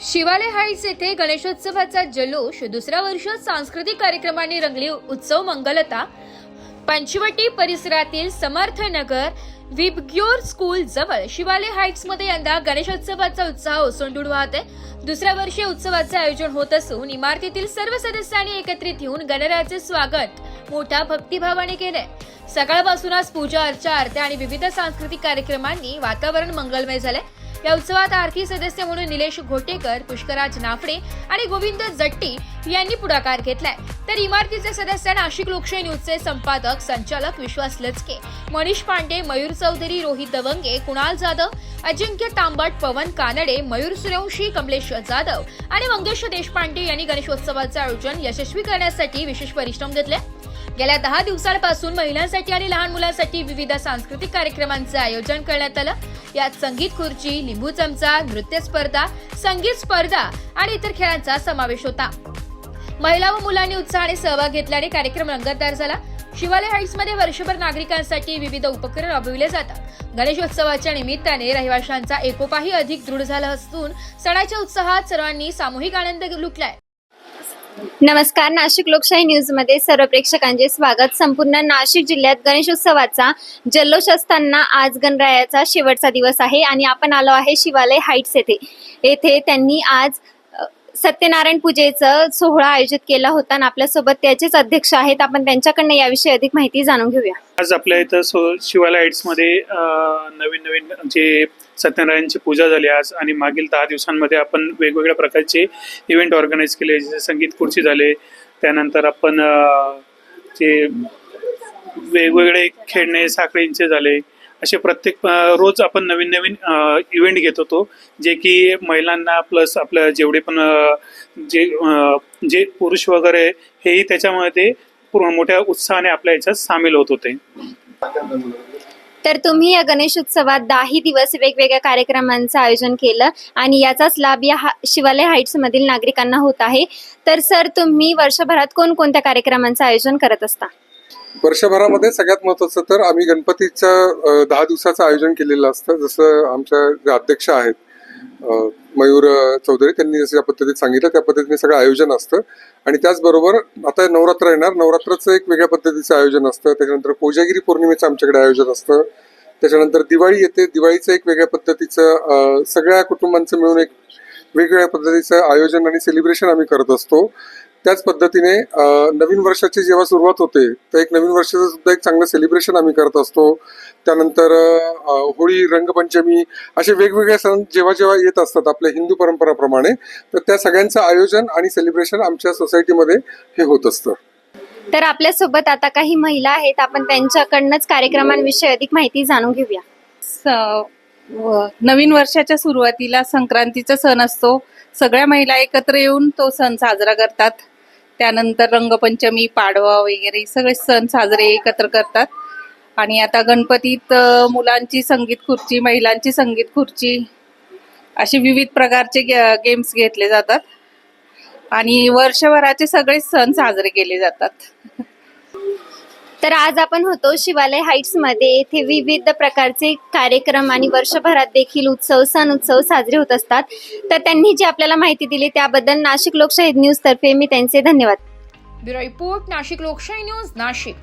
शिवालय हाईट्स येथे गणेशोत्सवाचा जल्लोष दुसऱ्या वर्षात सांस्कृतिक कार्यक्रमांनी रंगली उत्सव मंगलता पंचवटी परिसरातील समर्थनगर विबग्योर स्कूल जवळ शिवालय हाईट्स मध्ये यंदा गणेशोत्सवाचा उत्साह ओसंडून वाहते। दुसऱ्या वर्षी उत्सवाचे आयोजन होत असून इमारतीतील सर्व सदस्यांनी एकत्रित येऊन गणरायाचे स्वागत मोठ्या भक्तिभावाने केले। सकाळपासूनच पूजा अर्चा आरत्या आणि विविध सांस्कृतिक कार्यक्रमांनी वातावरण मंगलमय झाले। या उत्सवात आरती सदस्य म्हणून निलेश घोटेकर, पुष्कराज नाफडे आणि गोविंद जट्टी यांनी पुढाकार घेतलाय। तर इमारतीचे सदस्य नाशिक लोकशाही न्यूजचे संपादक संचालक विश्वास लचके, मनीष पांडे, मयूर चौधरी, रोहित दवंगे, कुणाल जाधव, अजिंक्य तांबट, पवन कानडे, मयूर सूर्यवंशी, कमलेश जाधव आणि मंगेश देशपांडे यांनी गणेशोत्सवाचे आयोजन यशस्वी करण्यासाठी विशेष परिश्रम घेतले। गेल्या 10 दिवसांपासून महिलांसाठी आणि लहान मुलांसाठी विविध सांस्कृतिक कार्यक्रमांचे आयोजन करण्यात आलं। यात संगीत खुर्ची, लिंबू चमचा, नृत्य स्पर्धा, संगीत स्पर्धा आणि इतर खेळांचा समावेश होता। महिला व मुलांनी उत्साहाने सहभाग घेतल्याने कार्यक्रम रंगतदार झाला। शिवालय हाईट्समध्ये वर्षभर नागरिकांसाठी विविध उपक्रम राबविले जातात। गणेशोत्सवाच्या निमित्ताने रहिवाशांचा एकोपाही अधिक दृढ झाला असून सणाच्या उत्साहात सर्वांनी सामूहिक आनंद लुटलाय। नमस्कार, नाशिक लोकशाही न्यूज मध्ये सर्व प्रेक्षकांचे स्वागत। संपूर्ण नाशिक जिल्ह्यात गणेशोत्सवाचा जल्लोष असताना आज गणरायाचा शेवटचा दिवस आहे आणि आपण आलो आहे शिवालय हाईट्स येथे त्यांनी आज सत्यनारायण पूजेचा सोहळा आयोजित केला होता आणि आपल्यासोबत त्याचेच अध्यक्ष आहेत। आपण त्यांच्याकडनं याविषयी अधिक माहिती जाणून घेऊया। आज आपल्या इथं शिवालय हाईट्स मध्ये नवीन जे सत्यनारायणची पूजा झाली आज, आणि मागील 10 दिवसांमध्ये आपण वेगवेगळ्या प्रकारचे इव्हेंट ऑर्गनाईज केले, जसे संगीत खुर्ची झाले, त्यानंतर आपण जे वेगवेगळे खेळणे साखळींचे झाले, असे प्रत्येक रोज आपण नवीन इव्हेंट घेत होतो, जे की महिलांना प्लस आपल्या जेवढे पण जे पुरुष वगैरे हेही त्याच्यामध्ये मोठ्या उत्साहाने आपल्या याच्यात सामील होत होते। तर तुम्ही या गणेशोत्सवात 10 दिवस वेगवेगळ्या कार्यक्रमांचं आयोजन केलं आणि याचाच लाभ या शिवालय हाईट्स मधील नागरिकांना होत आहे। तर सर, तुम्ही वर्षभरात कोणकोणत्या कार्यक्रमांचं आयोजन करत असता? वर्षभरामध्ये सगळ्यात महत्त्वाचं तर आम्ही गणपतीचं 10 दिवसाचं आयोजन केलेलं असतं। जसं आमच्या जे अध्यक्ष आहेत मयूर चौधरी, त्यांनी जसं पद्धतीत सांगितलं त्या पद्धतीने सगळं आयोजन असतं। आणि त्याचबरोबर आता नवरात्र येणार, नवरात्राचं एक वेगळ्या पद्धतीचं आयोजन असतं। त्याच्यानंतर कोजागिरी पौर्णिमेचं आमच्याकडे आयोजन असतं। त्याच्यानंतर दिवाळी येते, दिवाळीचं एक वेगळ्या पद्धतीचं सगळ्या कुटुंबांचं मिळून एक वेगवेगळ्या पद्धतीचं आयोजन आणि सेलिब्रेशन आम्ही करत असतो। त्याच पद्धतीने नवीन वर्षाची जेव्हा सुरुवात होते तर एक नवीन वर्षाचं सुद्धा एक चांगलं सेलिब्रेशन आम्ही करत असतो। त्यानंतर होळी, रंगपंचमी असे वेगवेगळे सण जेव्हा जेव्हा येत असतात आपल्या हिंदू परंपराप्रमाणे, तर त्या सगळ्यांचं आयोजन आणि सेलिब्रेशन आमच्या सोसायटीमध्ये हे होत असतं। तर आपल्यासोबत आता काही महिला आहेत, आपण त्यांच्याकडनंच कार्यक्रमांविषयी अधिक माहिती जाणून घेऊया। नवीन वर्षाच्या सुरुवातीला संक्रांतीचा सण असतो, सगळ्या महिला एकत्र येऊन तो सण साजरा करतात। त्यानंतर रंगपंचमी, पाडवा वगैरे सगळे सण साजरे एकत्र करतात। आणि आता गणपतीत मुलांची संगीत खुर्ची, महिलांची संगीत खुर्ची असे विविध प्रकारचे गेम्स घेतले जातात आणि वर्षभराचे सगळे सण साजरे केले जातात। तर आज आपण होतो शिवालय हाईट्स मध्ये, येथे विविध प्रकारचे कार्यक्रम आणि वर्षभरात देखील सण उत्सव साजरे होत असतात। तर त्यांनी जी आपल्याला माहिती दिली त्याबद्दल नाशिक लोकशाही न्यूज तर्फे मी त्यांचे धन्यवाद। ब्युरो रिपोर्ट, नाशिक लोकशाही न्यूज, नाशिक।